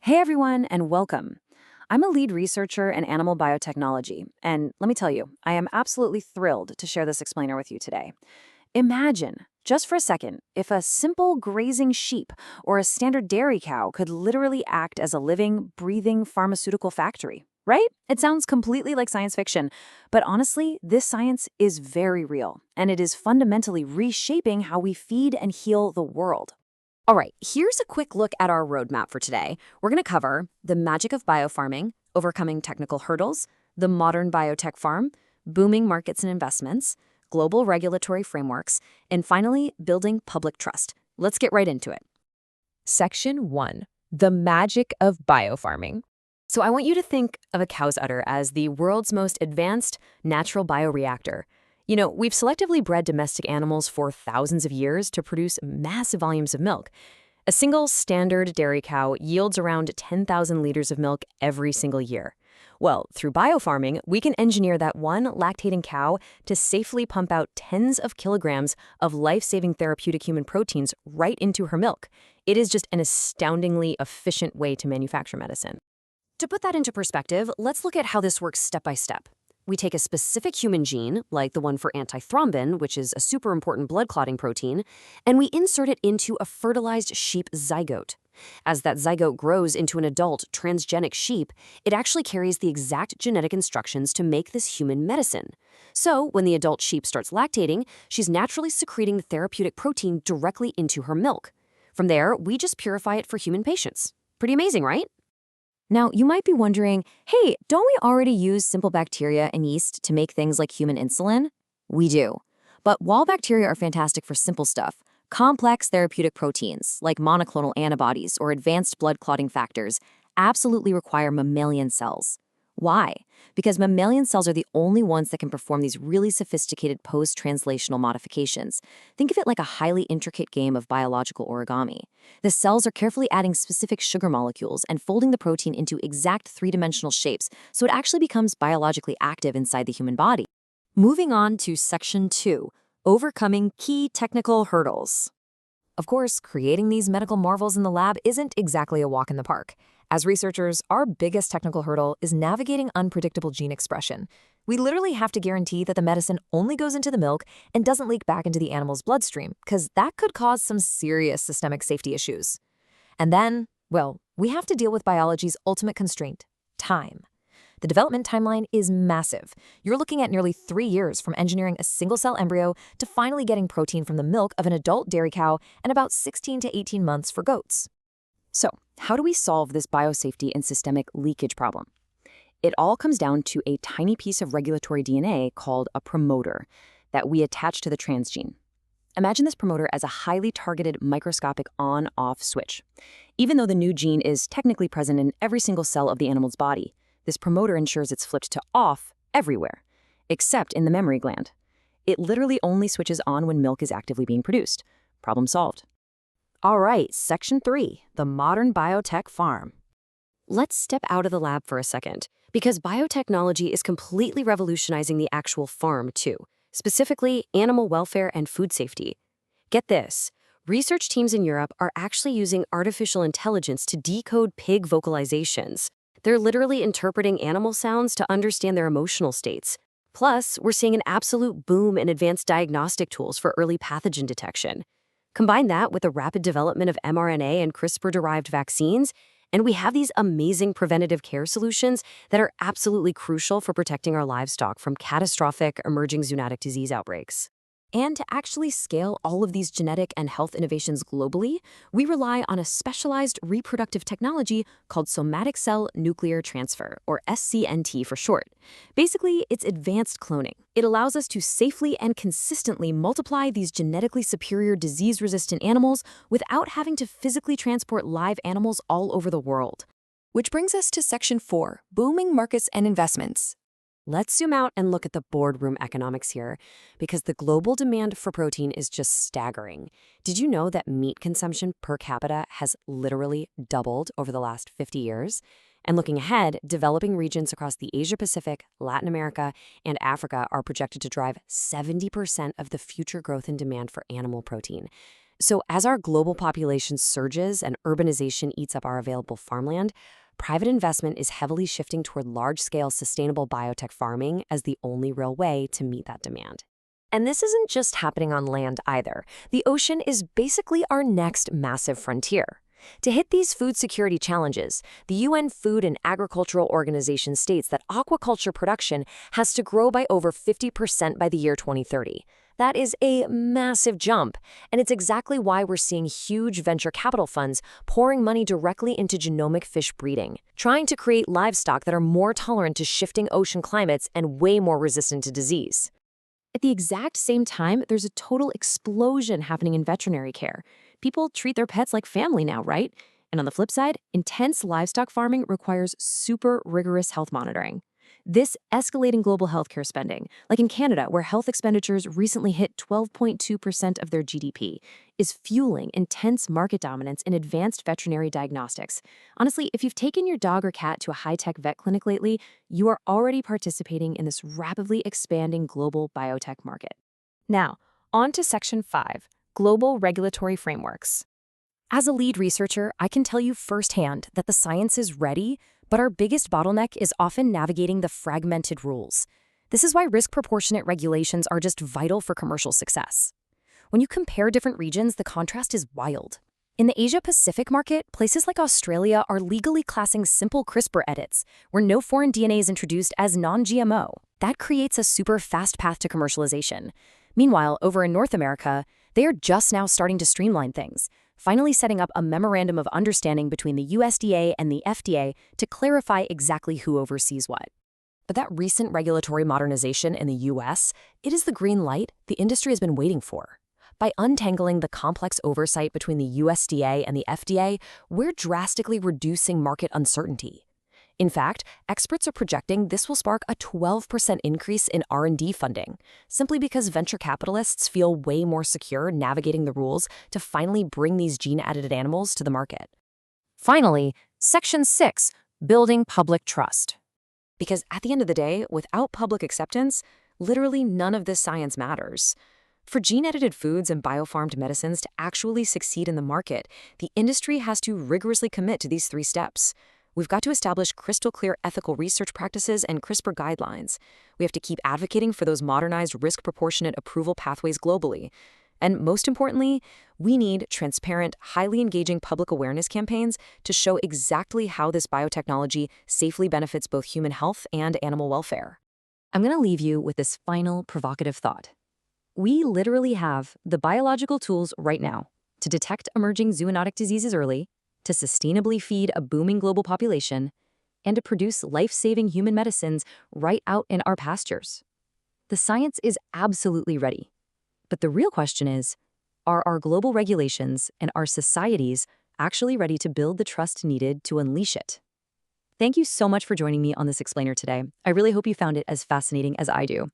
Hey everyone, and welcome. I'm a lead researcher in animal biotechnology, and let me tell you, I am absolutely thrilled to share this explainer with you today. Imagine, just for a second, if a simple grazing sheep or a standard dairy cow could literally act as a living, breathing pharmaceutical factory, right? It sounds completely like science fiction, but honestly, this science is very real, and it is fundamentally reshaping how we feed and heal the world. All right, here's a quick look at our roadmap for today. We're going to cover the magic of biofarming, overcoming technical hurdles, the modern biotech farm, booming markets and investments, global regulatory frameworks, and finally, building public trust. Let's get right into it. Section 1. The magic of biofarming. So I want you to think of a cow's udder as the world's most advanced natural bioreactor. We've selectively bred domestic animals for thousands of years to produce massive volumes of milk. A single standard dairy cow yields around 10,000 liters of milk every single year. Well, through biofarming, we can engineer that one lactating cow to safely pump out tens of kilograms of life-saving therapeutic human proteins right into her milk. It is just an astoundingly efficient way to manufacture medicine. To put that into perspective, let's look at how this works step by step. We take a specific human gene, like the one for antithrombin, which is a super important blood clotting protein, and we insert it into a fertilized sheep zygote. As that zygote grows into an adult transgenic sheep, it actually carries the exact genetic instructions to make this human medicine. So, when the adult sheep starts lactating, she's naturally secreting the therapeutic protein directly into her milk. From there, we just purify it for human patients. Pretty amazing, right? Now, you might be wondering, hey, don't we already use simple bacteria and yeast to make things like human insulin? We do. But while bacteria are fantastic for simple stuff, complex therapeutic proteins, like monoclonal antibodies or advanced blood clotting factors, absolutely require mammalian cells. Why? Because mammalian cells are the only ones that can perform these really sophisticated post-translational modifications. Think of it like a highly intricate game of biological origami. The cells are carefully adding specific sugar molecules and folding the protein into exact three-dimensional shapes so it actually becomes biologically active inside the human body. Moving on to Section 2, overcoming key technical hurdles. Of course, creating these medical marvels in the lab isn't exactly a walk in the park. As researchers, our biggest technical hurdle is navigating unpredictable gene expression. We literally have to guarantee that the medicine only goes into the milk and doesn't leak back into the animal's bloodstream, because that could cause some serious systemic safety issues. And then, well, we have to deal with biology's ultimate constraint, time. The development timeline is massive. You're looking at nearly 3 years from engineering a single-cell embryo to finally getting protein from the milk of an adult dairy cow, and about 16 to 18 months for goats. So, how do we solve this biosafety and systemic leakage problem? It all comes down to a tiny piece of regulatory DNA called a promoter that we attach to the transgene. Imagine this promoter as a highly targeted microscopic on-off switch. Even though the new gene is technically present in every single cell of the animal's body, this promoter ensures it's flipped to off everywhere, except in the mammary gland. It literally only switches on when milk is actively being produced. Problem solved. All right, Section 3, the modern biotech farm. Let's step out of the lab for a second, because biotechnology is completely revolutionizing the actual farm too, specifically animal welfare and food safety. Get this, research teams in Europe are actually using artificial intelligence to decode pig vocalizations. They're literally interpreting animal sounds to understand their emotional states. Plus, we're seeing an absolute boom in advanced diagnostic tools for early pathogen detection. Combine that with the rapid development of mRNA and CRISPR-derived vaccines, and we have these amazing preventative care solutions that are absolutely crucial for protecting our livestock from catastrophic emerging zoonotic disease outbreaks. And to actually scale all of these genetic and health innovations globally, we rely on a specialized reproductive technology called somatic cell nuclear transfer, or SCNT for short. Basically, it's advanced cloning. It allows us to safely and consistently multiply these genetically superior disease-resistant animals without having to physically transport live animals all over the world. Which brings us to Section 4, booming markets and investments. Let's zoom out and look at the boardroom economics here, because the global demand for protein is just staggering. Did you know that meat consumption per capita has literally doubled over the last 50 years? And looking ahead, developing regions across the Asia-Pacific, Latin America, and Africa are projected to drive 70% of the future growth in demand for animal protein. So as our global population surges and urbanization eats up our available farmland, private investment is heavily shifting toward large-scale sustainable biotech farming as the only real way to meet that demand. And this isn't just happening on land either. The ocean is basically our next massive frontier. To hit these food security challenges, the UN Food and Agricultural Organization states that aquaculture production has to grow by over 50% by the year 2030. That is a massive jump, and it's exactly why we're seeing huge venture capital funds pouring money directly into genomic fish breeding, trying to create livestock that are more tolerant to shifting ocean climates and way more resistant to disease. At the exact same time, there's a total explosion happening in veterinary care. People treat their pets like family now, right? And on the flip side, intense livestock farming requires super rigorous health monitoring. This escalating global healthcare spending, like in Canada, where health expenditures recently hit 12.2% of their GDP, is fueling intense market dominance in advanced veterinary diagnostics. Honestly, if you've taken your dog or cat to a high-tech vet clinic lately, you are already participating in this rapidly expanding global biotech market. Now, on to Section 5, Global Regulatory Frameworks. As a lead researcher, I can tell you firsthand that the science is ready, but our biggest bottleneck is often navigating the fragmented rules. This is why risk-proportionate regulations are just vital for commercial success. When you compare different regions, the contrast is wild. In the Asia-Pacific market, places like Australia are legally classing simple CRISPR edits, where no foreign DNA is introduced as non-GMO. That creates a super fast path to commercialization. Meanwhile, over in North America, they are just now starting to streamline things, finally setting up a memorandum of understanding between the USDA and the FDA to clarify exactly who oversees what. But that recent regulatory modernization in the US, it is the green light the industry has been waiting for. By untangling the complex oversight between the USDA and the FDA, we're drastically reducing market uncertainty. In fact, experts are projecting this will spark a 12% increase in R&D funding, simply because venture capitalists feel way more secure navigating the rules to finally bring these gene-edited animals to the market. Finally, Section 6, Building Public Trust. Because at the end of the day, without public acceptance, literally none of this science matters. For gene-edited foods and biofarmed medicines to actually succeed in the market, the industry has to rigorously commit to these 3 steps. We've got to establish crystal-clear ethical research practices and CRISPR guidelines. We have to keep advocating for those modernized risk-proportionate approval pathways globally. And most importantly, we need transparent, highly engaging public awareness campaigns to show exactly how this biotechnology safely benefits both human health and animal welfare. I'm going to leave you with this final provocative thought. We literally have the biological tools right now to detect emerging zoonotic diseases early, to sustainably feed a booming global population, and to produce life-saving human medicines right out in our pastures. The science is absolutely ready. But the real question is, are our global regulations and our societies actually ready to build the trust needed to unleash it? Thank you so much for joining me on this explainer today. I really hope you found it as fascinating as I do.